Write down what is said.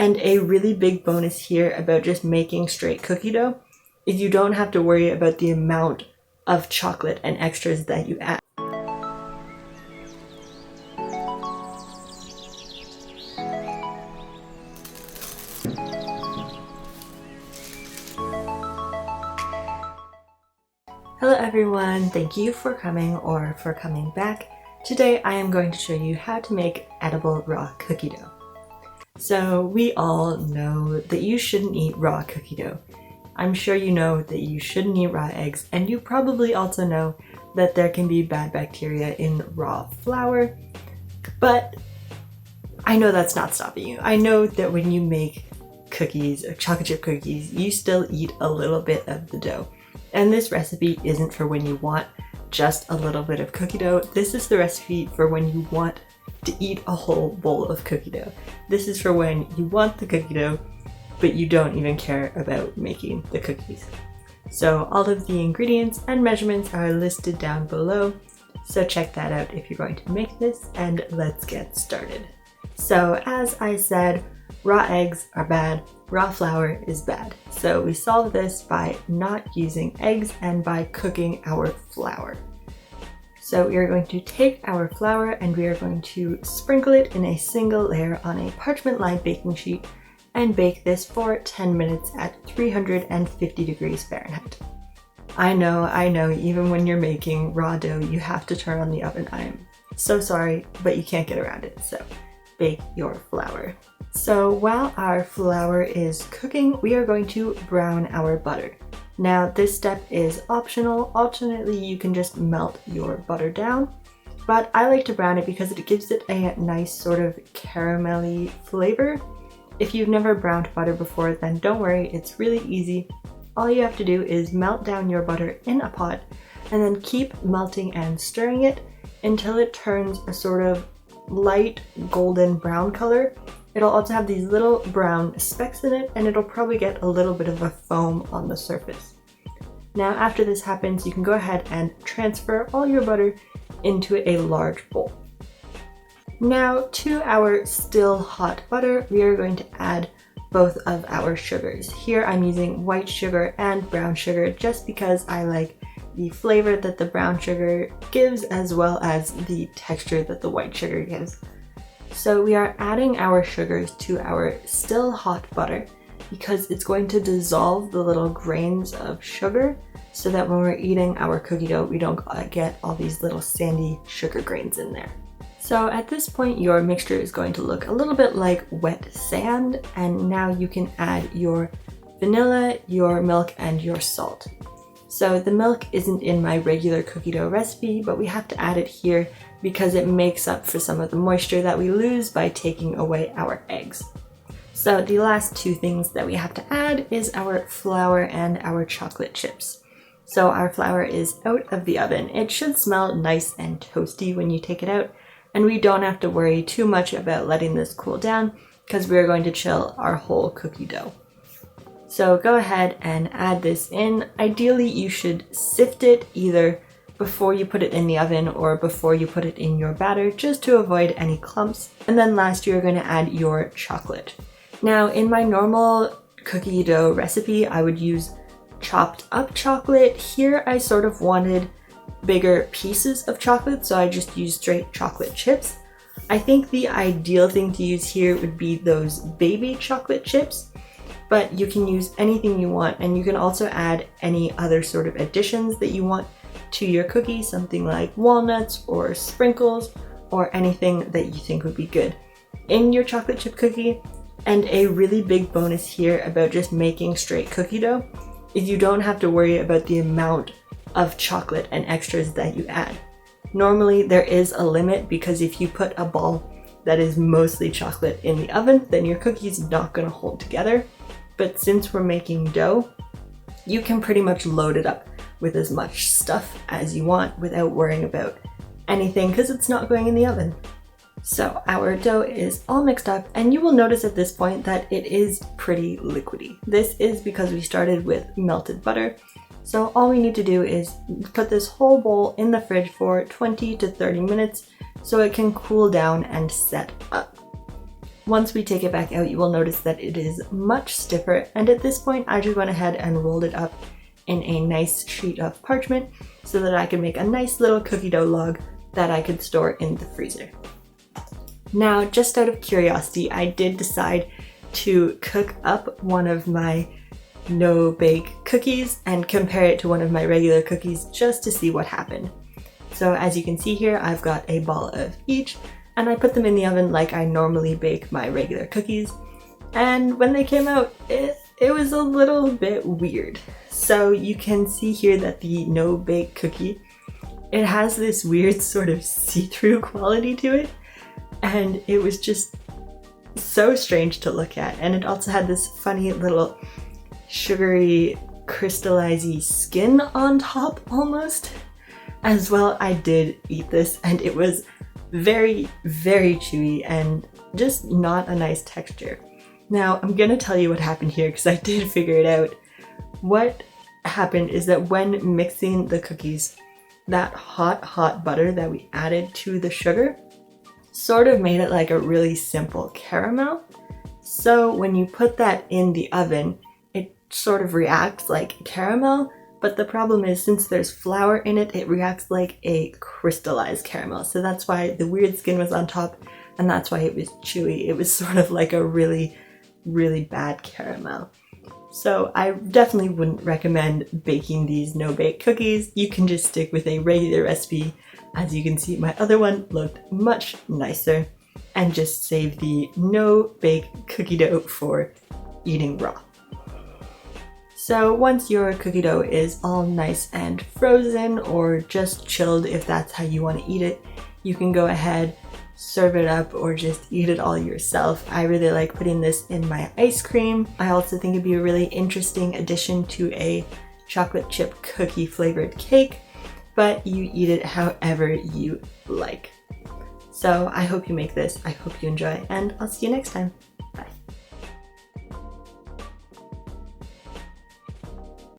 And a really big bonus here about just making straight cookie dough is you don't have to worry about the amount of chocolate and extras that you add. Hello everyone, thank you for coming or for coming back. Today I am going to show you how to make edible raw cookie dough. So we all know that you shouldn't eat raw cookie dough. I'm sure you know that you shouldn't eat raw eggs, and you probably also know that there can be bad bacteria in raw flour, but I know that's not stopping you. I know that when you make cookies or chocolate chip cookies, you still eat a little bit of the dough. And this recipe isn't for when you want just a little bit of cookie dough. This is the recipe for when you want to eat a whole bowl of cookie dough. This is for when you want the cookie dough, but you don't even care about making the cookies. So all of the ingredients and measurements are listed down below. So check that out if you're going to make this, and let's get started. So as I said, raw eggs are bad, raw flour is bad. So we solve this by not using eggs and by cooking our flour. So we are going to take our flour and we are going to sprinkle it in a single layer on a parchment-lined baking sheet and bake this for 10 minutes at 350 degrees Fahrenheit. I know, even when you're making raw dough, you have to turn on the oven. I am so sorry, but you can't get around it. So bake your flour. So while our flour is cooking, we are going to brown our butter. Now this step is optional. Alternately, you can just melt your butter down, but I like to brown it because it gives it a nice sort of caramelly flavor. If you've never browned butter before, then don't worry, it's really easy. All you have to do is melt down your butter in a pot and then keep melting and stirring it until it turns a sort of light golden brown color. It'll also have these little brown specks in it, and it'll probably get a little bit of a foam on the surface. Now after this happens, you can go ahead and transfer all your butter into a large bowl. Now to our still hot butter, we are going to add both of our sugars. Here I'm using white sugar and brown sugar just because I like the flavor that the brown sugar gives as well as the texture that the white sugar gives. So we are adding our sugars to our still hot butter because it's going to dissolve the little grains of sugar so that when we're eating our cookie dough, we don't get all these little sandy sugar grains in there. So at this point, your mixture is going to look a little bit like wet sand, and now you can add your vanilla, your milk, and your salt. So the milk isn't in my regular cookie dough recipe, but we have to add it here because it makes up for some of the moisture that we lose by taking away our eggs. So the last two things that we have to add is our flour and our chocolate chips. So our flour is out of the oven. It should smell nice and toasty when you take it out, and we don't have to worry too much about letting this cool down because we're going to chill our whole cookie dough. So go ahead and add this in. Ideally, you should sift it either before you put it in the oven or before you put it in your batter, just to avoid any clumps. And then last, you're going to add your chocolate. Now in my normal cookie dough recipe, I would use chopped up chocolate. Here I sort of wanted bigger pieces of chocolate, so I just used straight chocolate chips. I think the ideal thing to use here would be those baby chocolate chips, but you can use anything you want, and you can also add any other sort of additions that you want to your cookie, something like walnuts or sprinkles or anything that you think would be good in your chocolate chip cookie. And a really big bonus here about just making straight cookie dough is you don't have to worry about the amount of chocolate and extras that you add. Normally there is a limit because if you put a ball that is mostly chocolate in the oven, then your cookie's not going to hold together. But since we're making dough, you can pretty much load it up with as much stuff as you want without worrying about anything because it's not going in the oven. So our dough is all mixed up, and you will notice at this point that it is pretty liquidy. This is because we started with melted butter. So all we need to do is put this whole bowl in the fridge for 20 to 30 minutes so it can cool down and set up. Once we take it back out, you will notice that it is much stiffer, and at this point I just went ahead and rolled it up in a nice sheet of parchment so that I could make a nice little cookie dough log that I could store in the freezer. Now, just out of curiosity, I did decide to cook up one of my no-bake cookies and compare it to one of my regular cookies just to see what happened. So as you can see here, I've got a ball of each, and I put them in the oven like I normally bake my regular cookies. And when they came out, it was a little bit weird. So you can see here that the no-bake cookie, it has this weird sort of see-through quality to it. And it was just so strange to look at. And it also had this funny little sugary, crystallized skin on top almost. As well, I did eat this and it was very, very chewy and just not a nice texture. Now, I'm gonna tell you what happened here because I did figure it out. What happened is that when mixing the cookies, that hot butter that we added to the sugar sort of made it like a really simple caramel. So when you put that in the oven, it sort of reacts like caramel, but the problem is since there's flour in it, it reacts like a crystallized caramel. So that's why the weird skin was on top, and that's why it was chewy. It was sort of like a really, really bad caramel. So I definitely wouldn't recommend baking these no-bake cookies. You can just stick with a regular recipe. As you can see, my other one looked much nicer, and just save the no-bake cookie dough for eating raw. So once your cookie dough is all nice and frozen, or just chilled if that's how you want to eat it, you can go ahead, serve it up, or just eat it all yourself. I really like putting this in my ice cream. I also think it'd be a really interesting addition to a chocolate chip cookie flavored cake, but you eat it however you like. So I hope you make this, I hope you enjoy, and I'll see you next time.